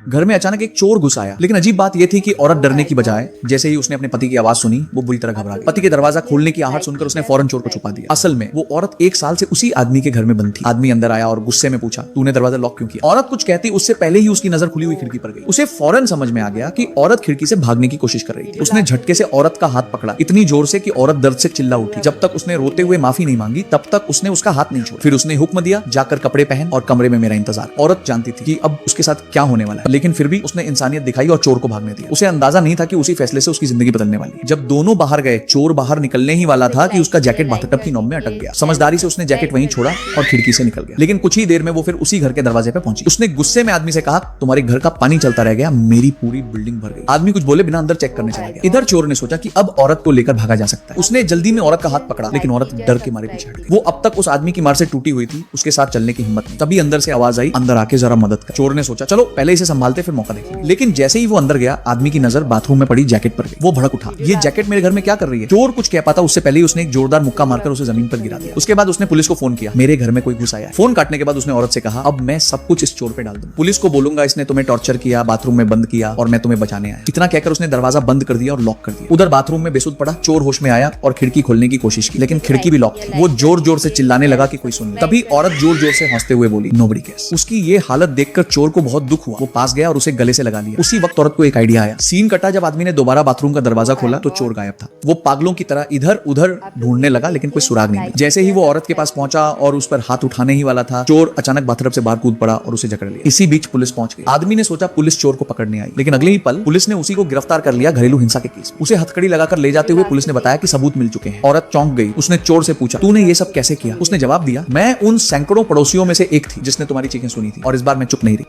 घर में अचानक एक चोर घुस आया, लेकिन अजीब बात यह थी कि औरत डरने की बजाय जैसे ही उसने अपने पति की आवाज सुनी वो बुरी तरह घबरा गई। पति के दरवाजा खोलने की आहट सुनकर उसने फौरन चोर को छुपा दिया। असल में वो औरत 1 साल से उसी आदमी के घर में बंद थी। आदमी अंदर आया और गुस्से में पूछा, तूने दरवाजा लॉक क्यों किया? औरत कुछ कहती उससे पहले ही उसकी नजर खुली हुई खिड़की पर गई। उसे फौरन समझ में आ गया कि औरत खिड़की से भागने की कोशिश कर रही थी। उसने झटके से औरत का हाथ पकड़ा, इतनी जोर से कि औरत दर्द से चिल्ला उठी। जब तक उसने रोते हुए माफी नहीं मांगी तब तक उसने उसका हाथ नहीं छोड़ा। फिर उसने हुक्म दिया, जाकर कपड़े पहन और कमरे में मेरा इंतजार। औरत जानती थी कि अब उसके साथ क्या होने वाला है, लेकिन फिर भी उसने इंसानियत दिखाई और चोर को भागने दिया। उसे अंदाजा नहीं था कि उसी फैसले से उसकी जिंदगी बदलने वाली है। जब दोनों बाहर गए, चोर बाहर निकलने ही वाला था कि उसका जैकेट बाथटब की नोक में अटक गया। समझदारी से उसने जैकेट वहीं छोड़ा और खिड़की से निकल गया। लेकिन कुछ ही देर में वो फिर उसी घर के दरवाजे पे पहुंची। उसने गुस्से में आदमी से कहा, तुम्हारे घर का पानी चलता रह गया, मेरी पूरी बिल्डिंग भर गई। आदमी कुछ बोले बिना अंदर चेक करने चला गया। इधर चोर ने सोचा कि अब औरत को लेकर भागा जा सकता है। उसने जल्दी में औरत का हाथ पकड़ा, लेकिन औरत डर के मारे पीछे हट गई। वो अब तक उस आदमी की मार से टूटी हुई थी, उसके साथ चलने की हिम्मत नहीं। तभी अंदर से आवाज आई, अंदर आके जरा मदद कर। चोर ने सोचा चलो पहले इसे संभालते फिर मौका देखेंगे। लेकिन जैसे ही वो अंदर गया, आदमी की नजर बाथरूम में पड़ी जैकेट पर गई। वो भड़क उठा, ये जैकेट मेरे घर में क्या कर रही है? चोर कुछ कह पाता उससे पहले ही उसने एक जोरदार मुक्का मारकर उसे जमीन पर गिरा दिया। उसके बाद उसने पुलिस को फोन किया, मेरे घर में कोई घुस आया है। फोन काटने के बाद उसने औरत से कहा, अब मैं सब कुछ इस चोर पे डाल दूं। पुलिस को बोलूंगा इसने तुम्हें टॉर्चर किया, बाथरूम में बंद किया और मैं तुम्हें बचाने आया। इतना कहकर उसने दरवाजा बंद कर दिया और लॉक कर दिया। उधर बाथरूम में बेसुध पड़ा चोर होश में आया और खिड़की खोलने की कोशिश की, लेकिन खिड़की भी लॉक थी। वो जोर जोर से चिल्लाने लगा कि कोई सुन ले। तभी औरत जोर जोर से हंसते हुए बोली, नोबडी केयर्स। उसकी ये हालत देखकर चोर को बहुत दुख हुआ। वो पास गया और उसे गले से लगा लिया। उसी वक्त औरत को एक आइडिया आया। सीन कटा जब आदमी ने दोबारा बाथरूम का दरवाजा खोला तो चोर गायब था। वो पागलों की तरह इधर उधर ढूंढने लगा, लेकिन कोई सुराग नहीं मिला। जैसे ही वो औरत के पास पहुंचा और उस पर हाथ उठाने ही वाला था, चोर अचानक बाथटब से बाहर कूद पड़ा और उसे जकड़ लिया। इसी बीच पुलिस पहुंच गई। आदमी ने सोचा पुलिस चोर को पकड़ने आई, लेकिन अगले ही पल पुलिस ने उसी को गिरफ्तार कर लिया घरेलू हिंसा के केस। उसे हथकड़ी लगाकर ले जाते हुए पुलिस ने बताया कि सबूत मिल चुके हैं। औरत चौंक गई। उसने चोर से पूछा, तूने ये सब कैसे किया? उसने जवाब दिया, मैं उन सैकड़ों पड़ोसियों में से एक थी जिसने तुम्हारी चीखें सुनी थी और इस बार मैं चुप नहीं रही।